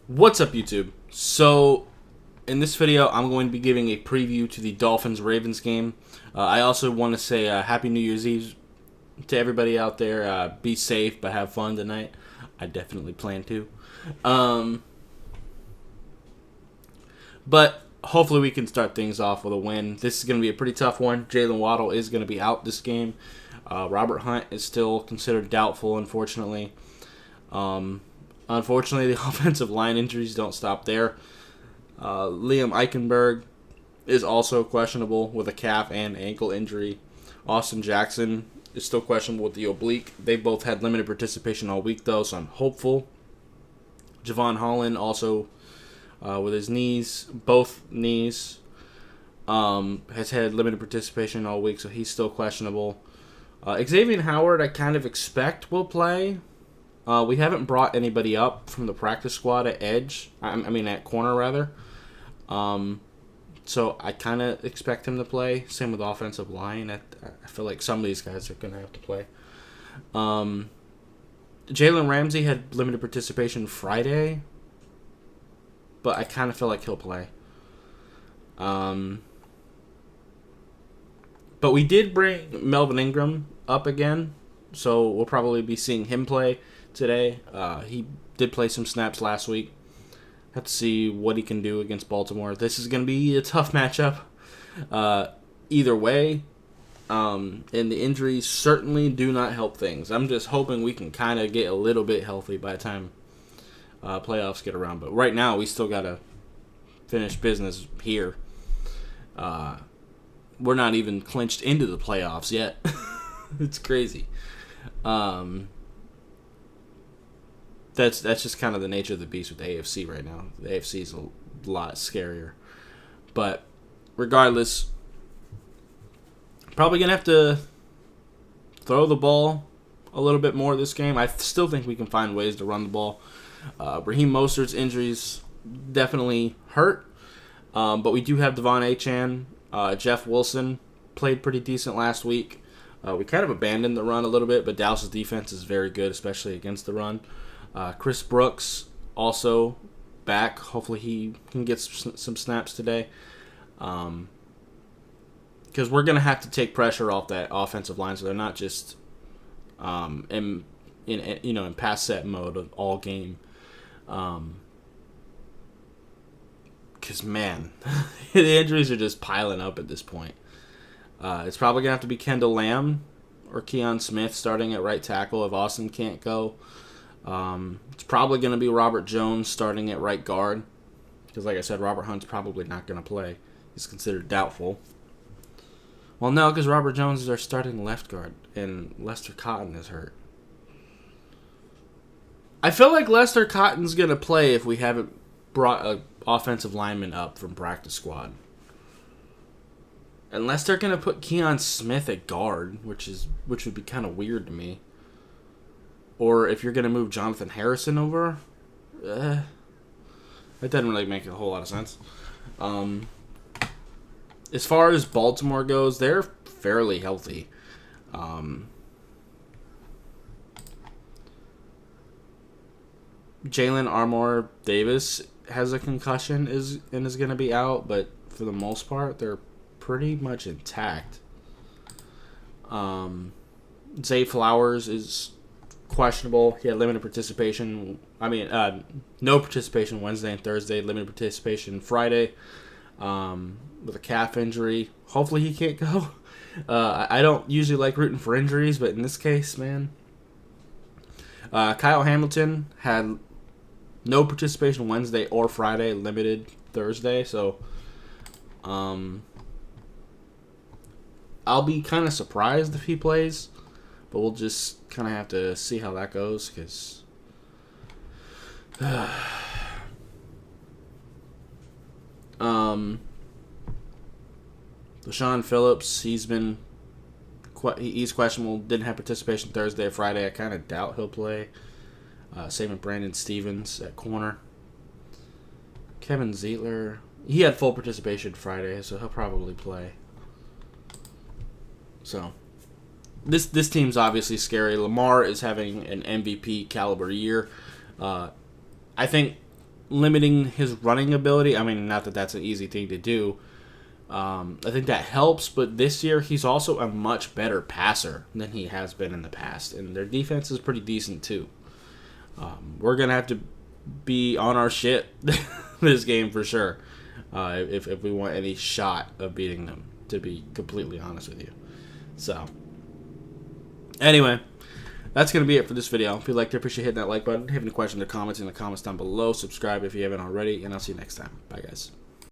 What's up, YouTube? So, in this video, I'm going to be giving a preview to the Dolphins-Ravens game. I also want to say Happy New Year's Eve to everybody out there. Be safe, but have fun tonight. I definitely plan to. But hopefully we can start things off with a win. This is going to be a pretty tough one. Jalen Waddle is going to be out this game. Robert Hunt is still considered doubtful, unfortunately. Unfortunately, the offensive line injuries don't stop there. Liam Eichenberg is also questionable with a calf and ankle injury. Austin Jackson is still questionable with the oblique. They both had limited participation all week, though, so I'm hopeful. Javon Holland also with his knees, both knees, has had limited participation all week, so he's still questionable. Xavier Howard, I kind of expect will play. We haven't brought anybody up from the practice squad at edge. I mean, at corner, rather. So I kind of expect him to play. Same with offensive line. I feel like some of these guys are going to have to play. Jalen Ramsey had limited participation Friday, but I kind of feel like he'll play. But we did bring Melvin Ingram up again, so we'll probably be seeing him play today. He did play some snaps last week. Have to see what he can do against Baltimore. This is going to be a tough matchup either way. And the injuries certainly do not help things. I'm just hoping we can kind of get a little bit healthy by the time playoffs get around. But right now, we still got to finish business here. We're not even clinched into the playoffs yet. It's crazy. That's just kind of the nature of the beast with the AFC right now. The AFC is a lot scarier. But regardless, probably going to have to throw the ball a little bit more this game. I still think we can find ways to run the ball. Raheem Mostert's injuries definitely hurt. But we do have Devon Achane. Jeff Wilson played pretty decent last week. We kind of abandoned the run a little bit, but Dallas' defense is very good, especially against the run. Chris Brooks also back. Hopefully he can get some snaps today. Because we're going to have to take pressure off that offensive line so they're not just in pass set mode of all game. Because, man, the injuries are just piling up at this point. It's probably going to have to be Kendall Lamb or Keon Smith starting at right tackle if Austin can't go. It's probably going to be Robert Jones starting at right guard. Because, like I said, Robert Hunt's probably not going to play. He's considered doubtful. Well, no, because Robert Jones is our starting left guard, and Lester Cotton is hurt. I feel like Lester Cotton's going to play if we haven't brought an offensive lineman up from practice squad. Unless they're going to put Keon Smith at guard, which would be kind of weird to me. Or if you're going to move Jonathan Harrison over, that doesn't really make a whole lot of sense. As far as Baltimore goes, they're fairly healthy. Jalen Armour Davis has a concussion and is going to be out, but for the most part, they're pretty much intact. Zay Flowers is questionable. He had limited participation. No participation Wednesday and Thursday. Limited participation Friday with a calf injury. Hopefully he can't go. I don't usually like rooting for injuries, but in this case, man. Kyle Hamilton had no participation Wednesday or Friday. Limited Thursday. So I'll be kind of surprised if he plays. But we'll just kind of have to see how that goes, because Deshaun Phillips, he's questionable. Didn't have participation Thursday or Friday. I kind of doubt he'll play. Same with Brandon Stevens at corner. Kevin Zeitler, he had full participation Friday, so he'll probably play. So This team's obviously scary. Lamar is having an MVP caliber year. I think limiting his running ability. I mean, not that that's an easy thing to do. I think that helps, but this year he's also a much better passer than he has been in the past, and their defense is pretty decent too. We're gonna have to be on our shit this game for sure, if we want any shot of beating them, to be completely honest with you. So, anyway, that's going to be it for this video. If you liked it, appreciate hitting that like button. If you have any questions or comments in the comments down below. Subscribe if you haven't already, and I'll see you next time. Bye, guys.